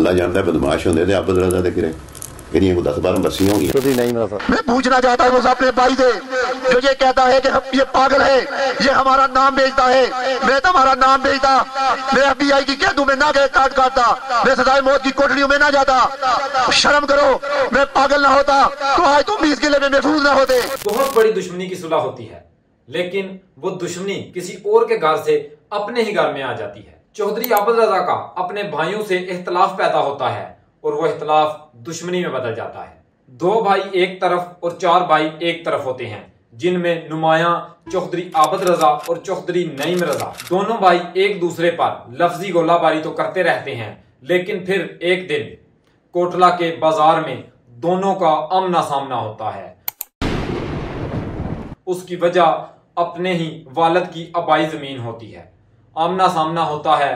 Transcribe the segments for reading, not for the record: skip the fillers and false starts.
अल्लाह जानता है बदमाश होंगे थे आबद रजा दे किरे इन्हीं को 10-12 बस्सियां होंगी। तो नहीं रहा मैं पूछना चाहता हूँ अपने भाई से जो ये कहता है कि ये पागल है, ये हमारा नाम बेचता है। मैं तुम्हारा नाम बेचता, मैं FBI की कह दूं मैं ना काट काटता, मैं सजाए मौत की कोठरियों में ना जाता। शर्म करो, मैं पागल ना होता तो आज तुम 20 किले में महफूज ना होते। बहुत बड़ी दुश्मनी की सुलह होती है, लेकिन वो दुश्मनी किसी और के घर से अपने ही घर में आ जाती है। चौधरी आबद रजा का अपने भाइयों से इख्तलाफ पैदा होता है और वो इख्तलाफ दुश्मनी में बदल जाता है। 2 भाई एक तरफ और 4 भाई एक तरफ होते हैं, जिनमें नुमाया चौधरी आबद रजा और चौधरी नईम रजा दोनों भाई एक दूसरे पर लफ्जी गोलाबारी तो करते रहते हैं, लेकिन फिर एक दिन कोटला के बाजार में दोनों का आमना सामना होता है। उसकी वजह अपने ही वालिद की आबाई जमीन होती है। आमना सामना होता है,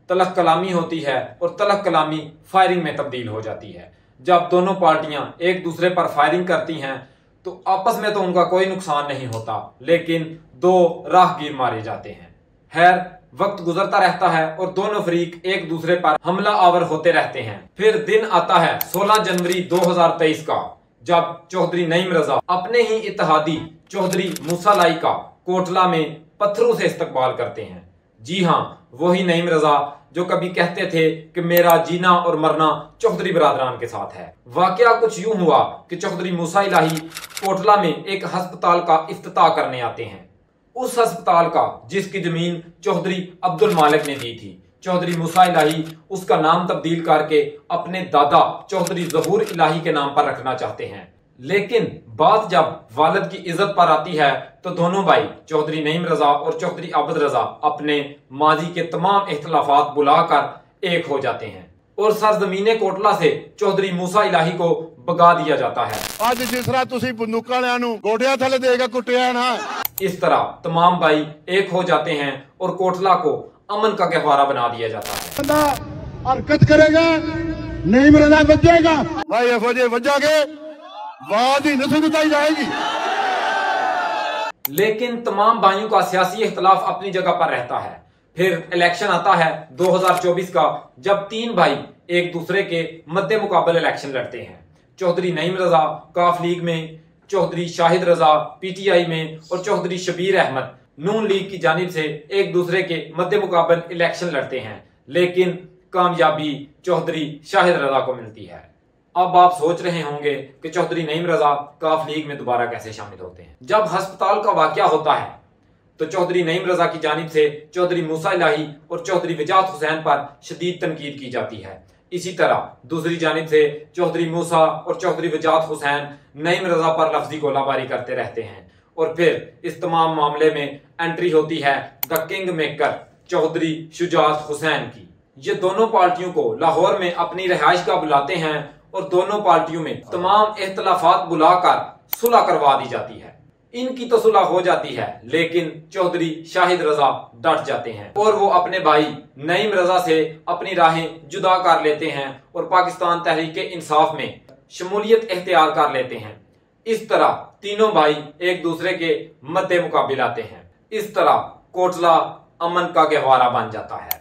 तलख कलामी होती है और तलख कलामी फायरिंग में तब्दील हो जाती है। जब दोनों पार्टियां एक दूसरे पर फायरिंग करती हैं तो आपस में तो उनका कोई नुकसान नहीं होता, लेकिन 2 राहगीर मारे जाते हैं। खैर, वक्त गुजरता रहता है और दोनों फरीक एक दूसरे पर हमला आवर होते रहते हैं। फिर दिन आता है 16 जनवरी 2023 का, जब चौधरी नईम रजा अपने ही इत्तेहादी चौधरी मूसा लाई का कोटला में पत्थरों से इस्तकबाल करते हैं। जी हाँ, वही नईम रजा जो कभी कहते थे कि मेरा जीना और मरना चौधरी बरादरान के साथ है। वाकया कुछ यूं हुआ कि चौधरी मूसा इलाही कोटला में एक अस्पताल का इफ्तिताह करने आते हैं। उस अस्पताल का जिसकी जमीन चौधरी अब्दुल मालिक ने दी थी, चौधरी मूसा इलाही उसका नाम तब्दील करके अपने दादा चौधरी ज़हूर इलाही के नाम पर रखना चाहते हैं। लेकिन बात जब वालिद की इज्जत पर आती है तो दोनों भाई चौधरी नईम रजा और चौधरी आबद रजा अपने माजी के तमाम इख्तलाफात बुलाकर एक हो जाते हैं और सरजमीने कोटला से चौधरी मूसा इलाही को भगा दिया जाता है। आज जिस तरह तुसी बंदूकां वालियां नूं गोटियां थले देगा कुटिया ना, इस तरह तमाम भाई एक हो जाते हैं और कोटला को अमन का गहवारा बना दिया जाता है। बंदा हरकत करेगा नईम रजा बचेगा, भाई अफोजे बचागे वाद ही नहीं बताई जाएगी। लेकिन तमाम भाइयों का सियासी इख्तलाफ अपनी जगह पर रहता है। फिर इलेक्शन आता है 2024 का, जब 3 भाई एक दूसरे के मद्दे मुकाबले इलेक्शन लड़ते हैं। चौधरी नईम रजा काफ लीग में, चौधरी शाहिद रजा PTI में और चौधरी शबीर अहमद नून लीग की जानिब से एक दूसरे के मद्दे मुकाबले इलेक्शन लड़ते हैं, लेकिन कामयाबी चौधरी शाहिद रजा को मिलती है। अब आप सोच रहे होंगे कि चौधरी नईम रजा काफ लीग में दोबारा कैसे शामिल होते हैं। जब अस्पताल का वाकया होता है तो चौधरी नईम रजा की जानिब से चौधरी मूसा इलाही और चौधरी वजात हुसैन पर शदीद तनकीद की जाती है। इसी तरह दूसरी जानिब से चौधरी मूसा और चौधरी वजात हुसैन नईम रजा पर लफ्जी गोलाबारी करते रहते हैं और फिर इस तमाम मामले में एंट्री होती है the king maker Chaudhry Shujaat Hussain की। ये दोनों पार्टियों को लाहौर में अपनी रिहाइश का बुलाते हैं और दोनों पार्टियों में तमाम इख्तलाफात बुलाकर सुलह करवा दी जाती है। इनकी तो सुलह हो जाती है, लेकिन चौधरी शाहिद रजा डट जाते हैं और वो अपने भाई नईम रजा से अपनी राहें जुदा कर लेते हैं और पाकिस्तान तहरीक इंसाफ में शमूलियत इख्तियार कर लेते हैं। इस तरह तीनों भाई एक दूसरे के मद्दे मुकाबिल आते हैं। इस तरह कोटला अमन का गहवारा बन जाता है।